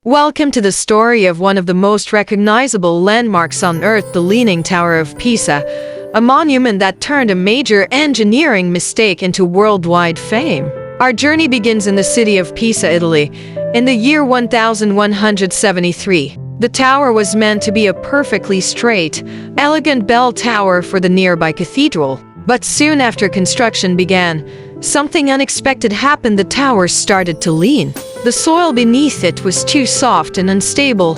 Welcome to the story of one of the most recognizable landmarks on Earth, the Leaning Tower of Pisa, a monument that turned a major engineering mistake into worldwide fame. Our journey begins in the city of Pisa, Italy, in the year 1173. The tower was meant to be a perfectly straight, elegant bell tower for the nearby cathedral. But soon after construction began, something unexpected happened. The tower started to lean. The soil beneath it was too soft and unstable,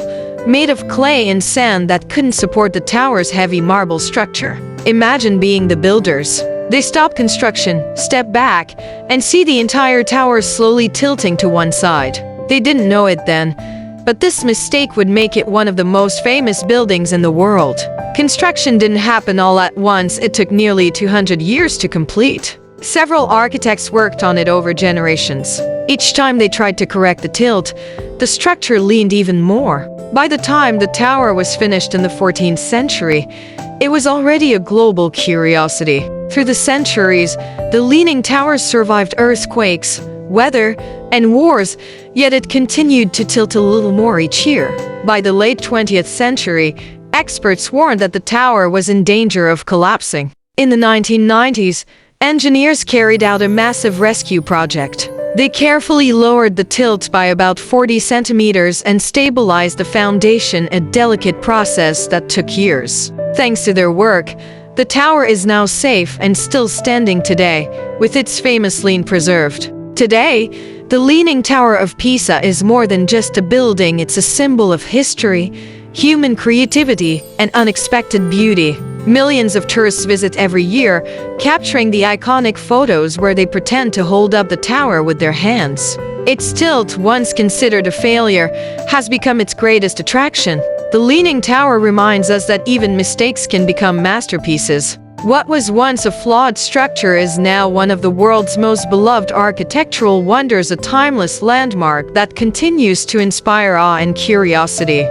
made of clay and sand that couldn't support the tower's heavy marble structure. Imagine being the builders. They stop construction, step back, and see the entire tower slowly tilting to one side. They didn't know it then, but this mistake would make it one of the most famous buildings in the world. Construction didn't happen all at once. It took nearly 200 years to complete. Several architects worked on it over generations. Each time they tried to correct the tilt, the structure leaned even more. By the time the tower was finished in the 14th century, it was already a global curiosity. Through the centuries, the Leaning Tower survived earthquakes, weather, and wars, yet it continued to tilt a little more each year. By the late 20th century, experts warned that the tower was in danger of collapsing. In the 1990s, engineers carried out a massive rescue project. They carefully lowered the tilt by about 40 centimeters and stabilized the foundation, a delicate process that took years. Thanks to their work, the tower is now safe and still standing today, with its famous lean preserved. Today, the Leaning Tower of Pisa is more than just a building. It's a symbol of history, human creativity, and unexpected beauty. Millions of tourists visit every year, capturing the iconic photos where they pretend to hold up the tower with their hands. Its tilt, once considered a failure, has become its greatest attraction. The Leaning Tower reminds us that even mistakes can become masterpieces. What was once a flawed structure is now one of the world's most beloved architectural wonders, a timeless landmark that continues to inspire awe and curiosity.